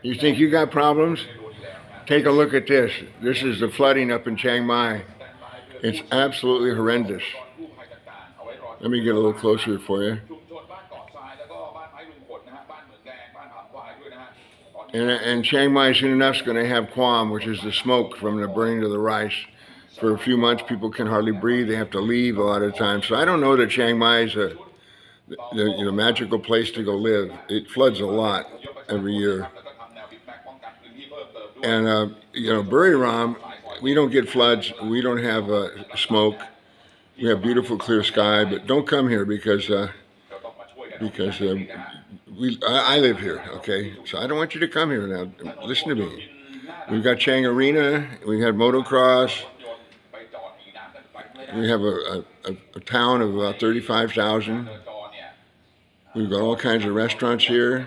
You think you got problems? Take a look at this. This is the flooding up in Chiang Mai. It's absolutely horrendous. Let me get a little closer for you. And Chiang Mai soon enough is going to have quam, which is the smoke from the burning of the rice. For a few months, people can hardly breathe. They have to leave a lot of times. So I don't know that Chiang Mai is a magical place to go live. It floods a lot every year. And Buriram, we don't get floods. We don't have smoke. We have beautiful clear sky. But don't come here because I live here. Okay, so I don't want you to come here now. Listen to me. We've got Chang Arena. We have motocross. We have a town of about 35,000. We've got all kinds of restaurants here,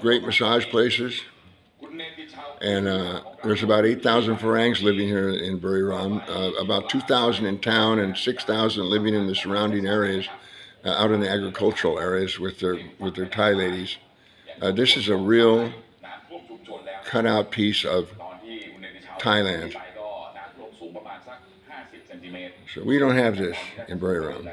great massage places, and there's about 8,000 Farangs living here in Buriram, about 2,000 in town and 6,000 living in the surrounding areas, out in the agricultural areas with their Thai ladies. This is a real cutout piece of Thailand. So we don't have this in Buriram.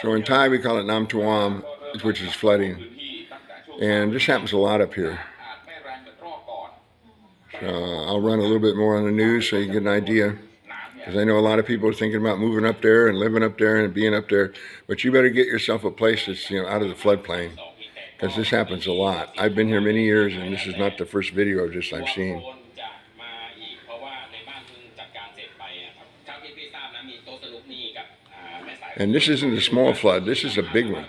So in Thai we call it Nam Tuam, which is flooding. And this happens a lot up here. So I'll run a little bit more on the news so you get an idea. Because I know a lot of people are thinking about moving up there and living up there and being up there. But you better get yourself a place that's out of the floodplain. Because this happens a lot. I've been here many years and this is not the first video of this I've seen. And this isn't a small flood, this is a big one.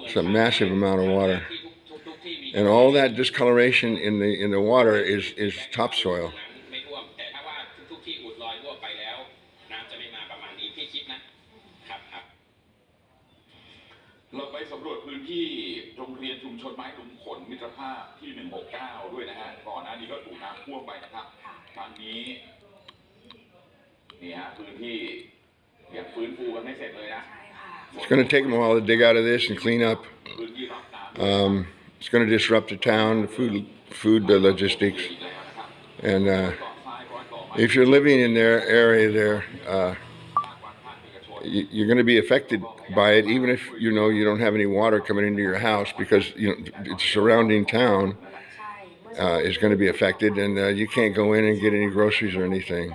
It's a massive amount of water. And all that discoloration in the water is topsoil. It's going to take them a while to dig out of this and clean up. It's going to disrupt the town, the food logistics. And if you're living in their area there, you're going to be affected by it, even if you don't have any water coming into your house, because the surrounding town is going to be affected, and you can't go in and get any groceries or anything.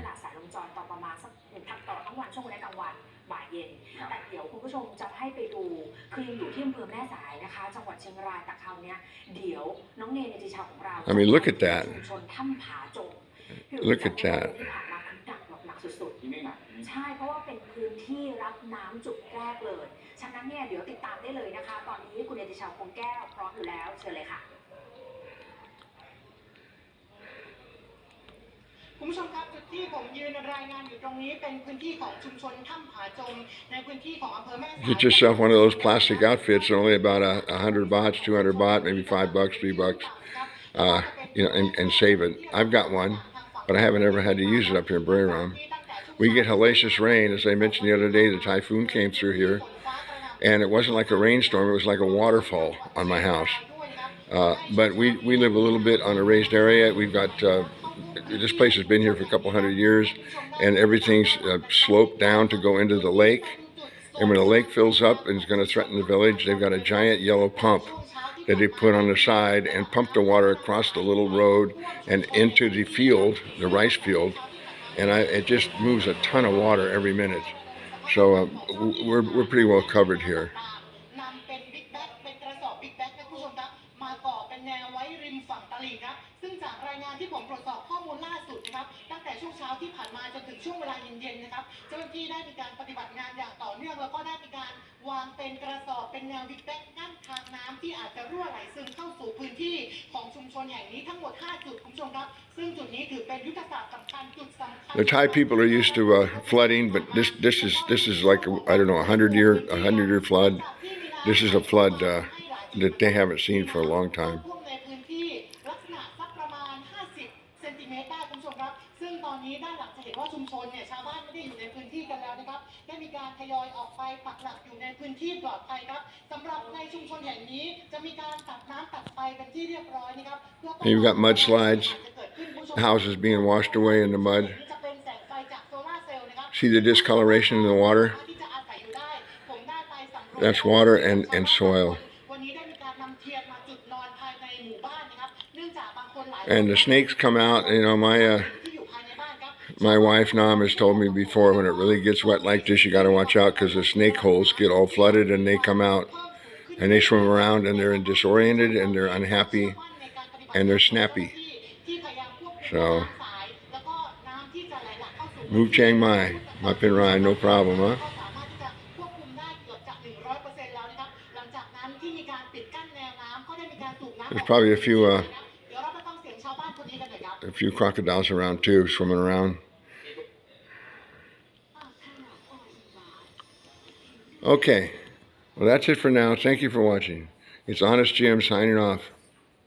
I mean, look at that. Look at that. ใช่เพราะว่าเป็นพื้นที่รับน้ำจุดแรกเลยฉะนั้นเนี่ยเดี๋ยวติดตามได้เลยนะคะตอนนี้คุณเนติชาวคงแก้วพร้อมอยู่แล้วเชิญเลยค่ะคุณผู้ชมครับจุดที่ผมยืนรายงานอยู่ตรงนี้เป็นพื้นที่ของชุมชนถ้ำผาจมในพื้นที่ของอำเภอแม่สาย Get yourself one of those plastic outfits. They're only about 100 baht, 200 baht, maybe $5, $3, and save it. I've got one, but I haven't ever had to use it up here in Buriram. We get hellacious rain. As I mentioned the other day, the typhoon came through here, and it wasn't like a rainstorm, it was like a waterfall on my house. But we live a little bit on a raised area. We've got, this place has been here for a couple hundred years, and everything's sloped down to go into the lake. And when the lake fills up and is going to threaten the village, they've got a giant yellow pump that they put on the side and pump the water across the little road and into the field, the rice field. And it just moves a ton of water every minute. So we're pretty well covered here. The Thai people are used to flooding, but this is like I don't know, 100-year flood. This is a flood that they haven't seen for a long time. นี้ด้านหลังจะเห็นว่าชุมชนเนี่ยชาวบ้านไม่ได้อยู่ในพื้นที่กันแล้วนะครับได้มีการทยอยออกไปปักหลักอยู่ในพื้นที่ปลอดภัยครับสำหรับในชุมชนแห่งนี้จะมีการตัดน้ำตัดไฟเป็นที่เรียบร้อยนะครับเพื่อป้องกัน You've got mudslides, houses being washed away in the mud. See the discoloration in the water? That's water and soil. And the snakes come out. You know, my wife Nam has told me before, when it really gets wet like this, you got to watch out because the snake holes get all flooded and they come out and they swim around and they're disoriented and they're unhappy and they're snappy. So move Chaingmai, up and ride, no problem, huh? There's probably a few crocodiles around too, swimming around. Okay, well that's it for now. Thank you for watching. It's Honest Jim signing off.